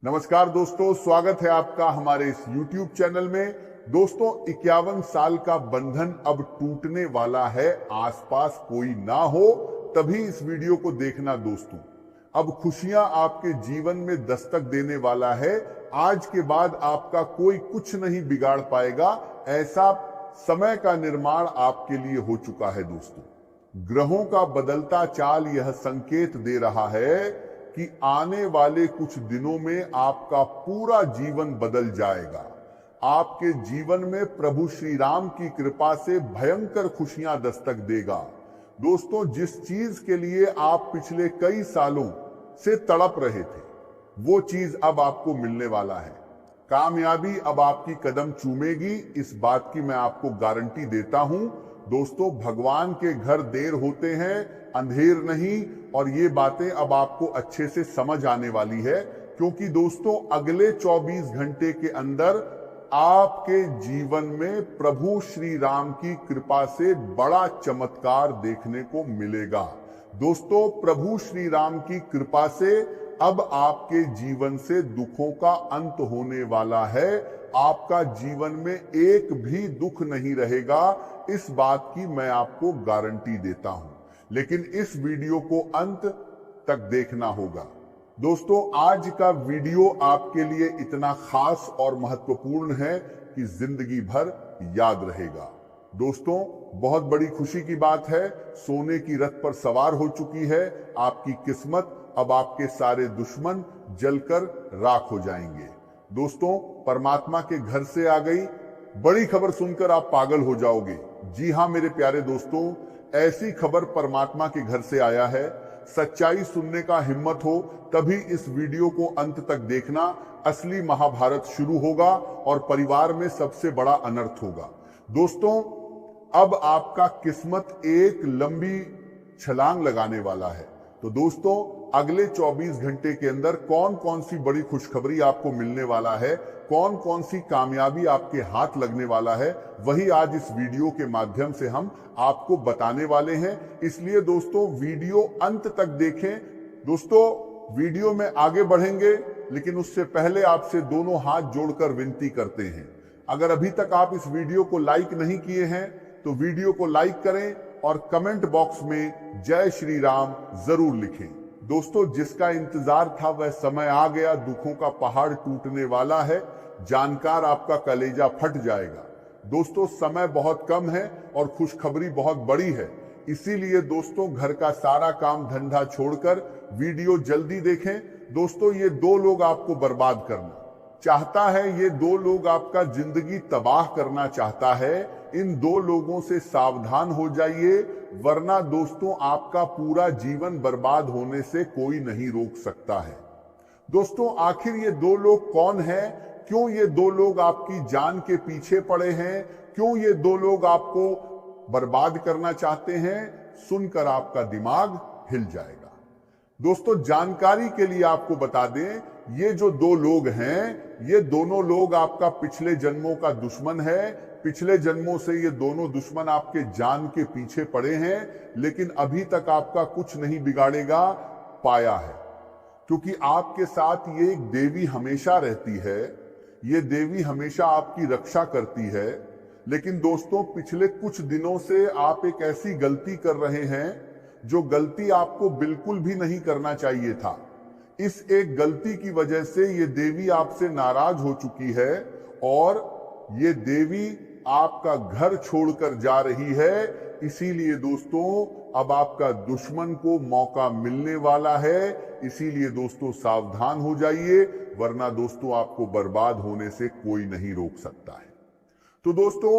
नमस्कार दोस्तों, स्वागत है आपका हमारे इस YouTube चैनल में। दोस्तों, 51 साल का बंधन अब टूटने वाला है। आसपास कोई ना हो तभी इस वीडियो को देखना दोस्तों। अब खुशियां आपके जीवन में दस्तक देने वाला है। आज के बाद आपका कोई कुछ नहीं बिगाड़ पाएगा, ऐसा समय का निर्माण आपके लिए हो चुका है दोस्तों। ग्रहों का बदलता चाल यह संकेत दे रहा है कि आने वाले कुछ दिनों में आपका पूरा जीवन बदल जाएगा। आपके जीवन में प्रभु श्री राम की कृपा से भयंकर खुशियां दस्तक देगा। दोस्तों, जिस चीज के लिए आप पिछले कई सालों से तड़प रहे थे, वो चीज अब आपको मिलने वाला है। कामयाबी अब आपकी कदम चूमेगी, इस बात की मैं आपको गारंटी देता हूं। दोस्तों, भगवान के घर देर होते हैं, अंधेर नहीं। और ये बातें अब आपको अच्छे से समझ आने वाली है, क्योंकि दोस्तों अगले 24 घंटे के अंदर आपके जीवन में प्रभु श्री राम की कृपा से बड़ा चमत्कार देखने को मिलेगा। दोस्तों, प्रभु श्री राम की कृपा से अब आपके जीवन से दुखों का अंत होने वाला है। आपका जीवन में एक भी दुख नहीं रहेगा, इस बात की मैं आपको गारंटी देता हूं। लेकिन इस वीडियो को अंत तक देखना होगा। दोस्तों, आज का वीडियो आपके लिए इतना खास और महत्वपूर्ण है कि जिंदगी भर याद रहेगा। दोस्तों, बहुत बड़ी खुशी की बात है, सोने की रथ पर सवार हो चुकी है आपकी किस्मत। अब आपके सारे दुश्मन जलकर राख हो जाएंगे। दोस्तों, परमात्मा के घर से आ गई बड़ी खबर सुनकर आप पागल हो जाओगे। जी हां मेरे प्यारे दोस्तों, ऐसी खबर परमात्मा के घर से आया है। सच्चाई सुनने का हिम्मत हो तभी इस वीडियो को अंत तक देखना। असली महाभारत शुरू होगा और परिवार में सबसे बड़ा अनर्थ होगा। दोस्तों, अब आपका किस्मत एक लंबी छलांग लगाने वाला है। तो दोस्तों, अगले 24 घंटे के अंदर कौन कौन सी बड़ी खुशखबरी आपको मिलने वाला है, कौन कौन सी कामयाबी आपके हाथ लगने वाला है, वही आज इस वीडियो के माध्यम से हम आपको बताने वाले हैं। इसलिए दोस्तों, वीडियो अंत तक देखें। दोस्तों, वीडियो में आगे बढ़ेंगे, लेकिन उससे पहले आपसे दोनों हाथ जोड़कर विनती करते हैं, अगर अभी तक आप इस वीडियो को लाइक नहीं किए हैं तो वीडियो को लाइक करें और कमेंट बॉक्स में जय श्री राम जरूर लिखें। दोस्तों, जिसका इंतजार था वह समय आ गया। दुखों का पहाड़ टूटने वाला है, जानकार आपका कलेजा फट जाएगा। दोस्तों, समय बहुत कम है और खुशखबरी बहुत बड़ी है। इसीलिए दोस्तों, घर का सारा काम धंधा छोड़कर वीडियो जल्दी देखें। दोस्तों, ये दो लोग आपको बर्बाद करना चाहता है, ये दो लोग आपका जिंदगी तबाह करना चाहता है। इन दो लोगों से सावधान हो जाइए, वरना दोस्तों आपका पूरा जीवन बर्बाद होने से कोई नहीं रोक सकता है। दोस्तों, आखिर ये दो लोग कौन हैं? क्यों ये दो लोग आपकी जान के पीछे पड़े हैं? क्यों ये दो लोग आपको बर्बाद करना चाहते हैं? सुनकर आपका दिमाग हिल जाएगा। दोस्तों, जानकारी के लिए आपको बता दें, ये जो दो लोग हैं, ये दोनों लोग आपका पिछले जन्मों का दुश्मन है। पिछले जन्मों से ये दोनों दुश्मन आपके जान के पीछे पड़े हैं, लेकिन अभी तक आपका कुछ नहीं बिगाड़ेगा पाया है, क्योंकि आपके साथ ये एक देवी हमेशा रहती है। ये देवी हमेशा आपकी रक्षा करती है। लेकिन दोस्तों, पिछले कुछ दिनों से आप एक ऐसी गलती कर रहे हैं जो गलती आपको बिल्कुल भी नहीं करना चाहिए था। इस एक गलती की वजह से ये देवी आपसे नाराज हो चुकी है और ये देवी आपका घर छोड़कर जा रही है। इसीलिए दोस्तों, अब आपका दुश्मन को मौका मिलने वाला है। इसीलिए दोस्तों, सावधान हो जाइए, वरना दोस्तों आपको बर्बाद होने से कोई नहीं रोक सकता है। तो दोस्तों,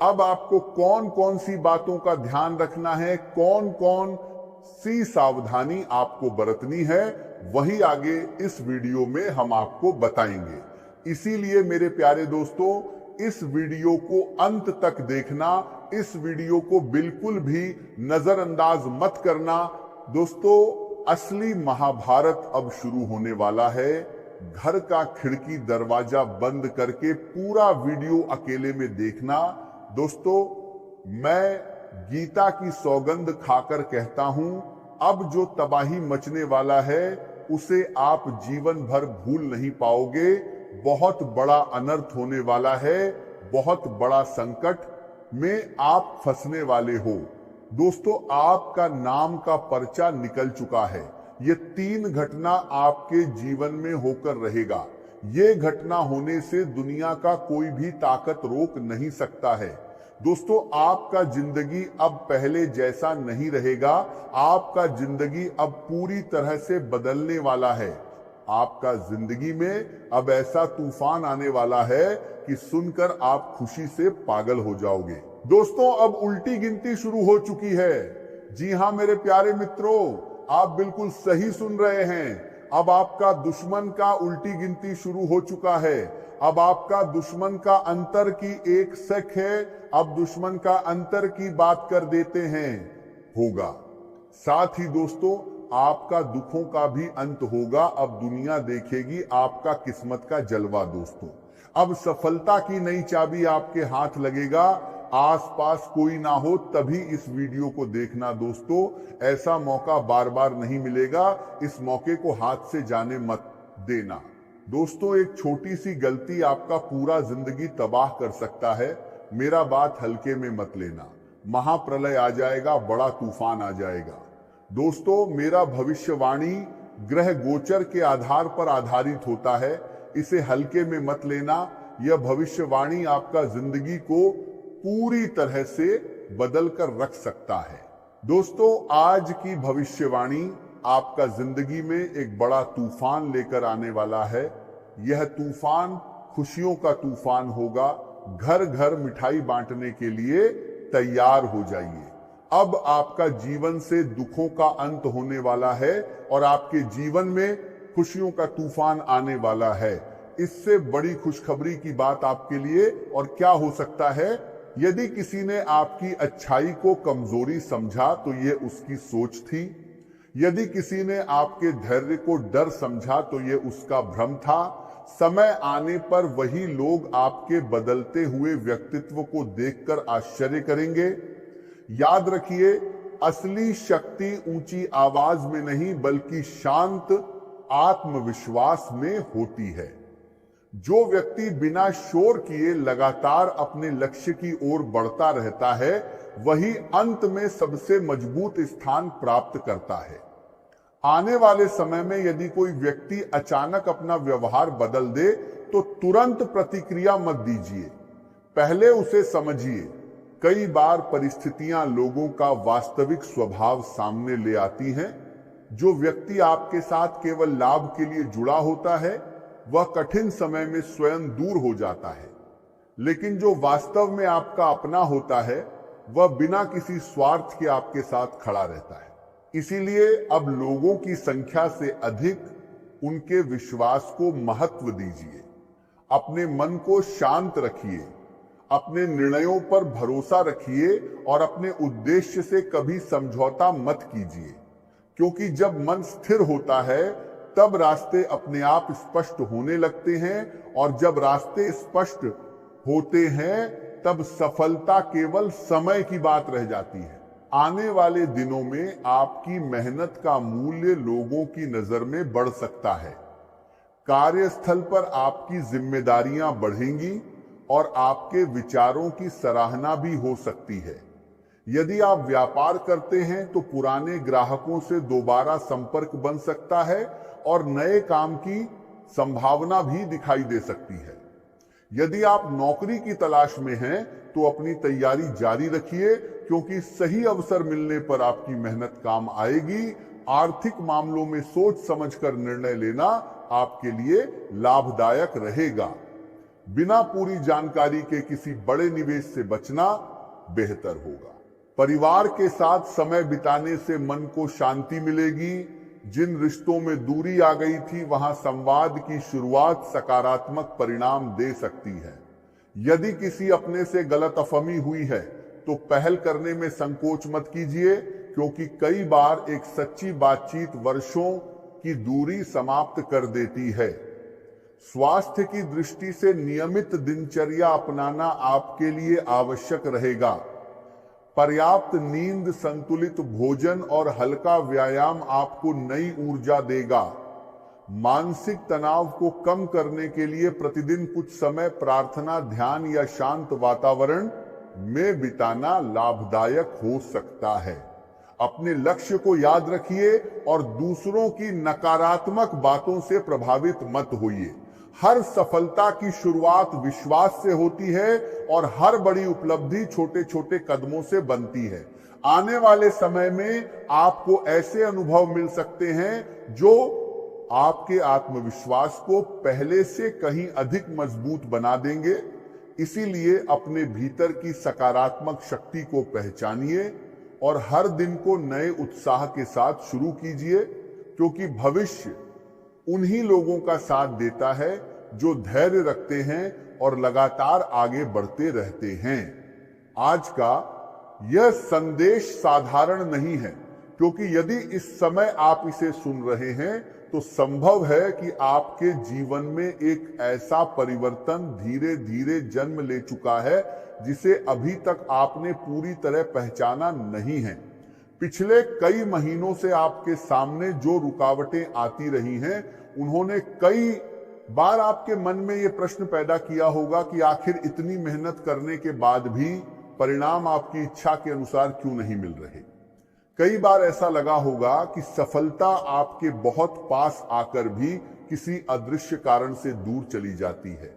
अब आपको कौन कौन सी बातों का ध्यान रखना है, कौन कौन सी सावधानी आपको बरतनी है, वही आगे इस वीडियो में हम आपको बताएंगे। इसीलिए मेरे प्यारे दोस्तों, इस वीडियो को अंत तक देखना, इस वीडियो को बिल्कुल भी नजरअंदाज मत करना। दोस्तों, असली महाभारत अब शुरू होने वाला है। घर का खिड़की दरवाजा बंद करके पूरा वीडियो अकेले में देखना। दोस्तों, मैं गीता की सौगंध खाकर कहता हूं, अब जो तबाही मचने वाला है उसे आप जीवन भर भूल नहीं पाओगे। बहुत बड़ा अनर्थ होने वाला है, बहुत बड़ा संकट में आप फंसने वाले हो। दोस्तों, आपका नाम का पर्चा निकल चुका है। ये 3 घटना आपके जीवन में होकर रहेगा। ये घटना होने से दुनिया का कोई भी ताकत रोक नहीं सकता है। दोस्तों, आपका जिंदगी अब पहले जैसा नहीं रहेगा। आपका जिंदगी अब पूरी तरह से बदलने वाला है। आपका जिंदगी में अब ऐसा तूफान आने वाला है कि सुनकर आप खुशी से पागल हो जाओगे। दोस्तों, अब उल्टी गिनती शुरू हो चुकी है। जी हां मेरे प्यारे मित्रों, आप बिल्कुल सही सुन रहे हैं। अब आपका दुश्मन का उल्टी गिनती शुरू हो चुका है। अब आपका दुश्मन का अंतर की एक शक है। अब दुश्मन का अंतर की बात कर देते हैं होगा। साथ ही दोस्तों, आपका दुखों का भी अंत होगा। अब दुनिया देखेगी आपका किस्मत का जलवा। दोस्तों, अब सफलता की नई चाबी आपके हाथ लगेगा। आसपास कोई ना हो तभी इस वीडियो को देखना। दोस्तों, ऐसा मौका बार बार नहीं मिलेगा। इस मौके को हाथ से जाने मत देना। दोस्तों, एक छोटी सी गलती आपका पूरा जिंदगी तबाह कर सकता है। मेरा बात हल्के में मत लेना। महाप्रलय आ जाएगा, बड़ा तूफान आ जाएगा। दोस्तों, मेरा भविष्यवाणी ग्रह गोचर के आधार पर आधारित होता है। इसे हल्के में मत लेना। यह भविष्यवाणी आपका जिंदगी को पूरी तरह से बदल कर रख सकता है। दोस्तों, आज की भविष्यवाणी आपका जिंदगी में एक बड़ा तूफान लेकर आने वाला है। यह तूफान खुशियों का तूफान होगा। घर घर मिठाई बांटने के लिए तैयार हो जाइए। अब आपका जीवन से दुखों का अंत होने वाला है और आपके जीवन में खुशियों का तूफान आने वाला है। इससे बड़ी खुशखबरी की बात आपके लिए और क्या हो सकता है? यदि किसी ने आपकी अच्छाई को कमजोरी समझा तो यह उसकी सोच थी। यदि किसी ने आपके धैर्य को डर समझा तो यह उसका भ्रम था। समय आने पर वही लोग आपके बदलते हुए व्यक्तित्व को देखकर आश्चर्य करेंगे। याद रखिए, असली शक्ति ऊंची आवाज में नहीं बल्कि शांत आत्मविश्वास में होती है। जो व्यक्ति बिना शोर किए लगातार अपने लक्ष्य की ओर बढ़ता रहता है, वही अंत में सबसे मजबूत स्थान प्राप्त करता है। आने वाले समय में यदि कोई व्यक्ति अचानक अपना व्यवहार बदल दे तो तुरंत प्रतिक्रिया मत दीजिए, पहले उसे समझिए। कई बार परिस्थितियां लोगों का वास्तविक स्वभाव सामने ले आती हैं। जो व्यक्ति आपके साथ केवल लाभ के लिए जुड़ा होता है, वह कठिन समय में स्वयं दूर हो जाता है। लेकिन जो वास्तव में आपका अपना होता है, वह बिना किसी स्वार्थ के आपके साथ खड़ा रहता है। इसीलिए अब लोगों की संख्या से अधिक उनके विश्वास को महत्व दीजिए। अपने मन को शांत रखिए, अपने निर्णयों पर भरोसा रखिए और अपने उद्देश्य से कभी समझौता मत कीजिए। क्योंकि जब मन स्थिर होता है तब रास्ते अपने आप स्पष्ट होने लगते हैं, और जब रास्ते स्पष्ट होते हैं तब सफलता केवल समय की बात रह जाती है। आने वाले दिनों में आपकी मेहनत का मूल्य लोगों की नजर में बढ़ सकता है। कार्यस्थल पर आपकी जिम्मेदारियां बढ़ेंगी और आपके विचारों की सराहना भी हो सकती है। यदि आप व्यापार करते हैं तो पुराने ग्राहकों से दोबारा संपर्क बन सकता है और नए काम की संभावना भी दिखाई दे सकती है। यदि आप नौकरी की तलाश में हैं तो अपनी तैयारी जारी रखिए, क्योंकि सही अवसर मिलने पर आपकी मेहनत काम आएगी। आर्थिक मामलों में सोच समझकर निर्णय लेना आपके लिए लाभदायक रहेगा। बिना पूरी जानकारी के किसी बड़े निवेश से बचना बेहतर होगा। परिवार के साथ समय बिताने से मन को शांति मिलेगी। जिन रिश्तों में दूरी आ गई थी, वहां संवाद की शुरुआत सकारात्मक परिणाम दे सकती है। यदि किसी अपने से गलतफहमी हुई है तो पहल करने में संकोच मत कीजिए, क्योंकि कई बार एक सच्ची बातचीत वर्षों की दूरी समाप्त कर देती है। स्वास्थ्य की दृष्टि से नियमित दिनचर्या अपनाना आपके लिए आवश्यक रहेगा। पर्याप्त नींद, संतुलित भोजन और हल्का व्यायाम आपको नई ऊर्जा देगा। मानसिक तनाव को कम करने के लिए प्रतिदिन कुछ समय प्रार्थना, ध्यान या शांत वातावरण में बिताना लाभदायक हो सकता है। अपने लक्ष्य को याद रखिए और दूसरों की नकारात्मक बातों से प्रभावित मत होइए। हर सफलता की शुरुआत विश्वास से होती है और हर बड़ी उपलब्धि छोटे छोटे कदमों से बनती है। आने वाले समय में आपको ऐसे अनुभव मिल सकते हैं जो आपके आत्मविश्वास को पहले से कहीं अधिक मजबूत बना देंगे। इसीलिए अपने भीतर की सकारात्मक शक्ति को पहचानिए और हर दिन को नए उत्साह के साथ शुरू कीजिए, क्योंकि भविष्य उन्हीं लोगों का साथ देता है जो धैर्य रखते हैं और लगातार आगे बढ़ते रहते हैं। आज का यह संदेश साधारण नहीं है, क्योंकि यदि इस समय आप इसे सुन रहे हैं तो संभव है कि आपके जीवन में एक ऐसा परिवर्तन धीरे धीरे जन्म ले चुका है जिसे अभी तक आपने पूरी तरह पहचाना नहीं है। पिछले कई महीनों से आपके सामने जो रुकावटें आती रही हैं, उन्होंने कई बार आपके मन में ये प्रश्न पैदा किया होगा कि आखिर इतनी मेहनत करने के बाद भी परिणाम आपकी इच्छा के अनुसार क्यों नहीं मिल रहे। कई बार ऐसा लगा होगा कि सफलता आपके बहुत पास आकर भी किसी अदृश्य कारण से दूर चली जाती है।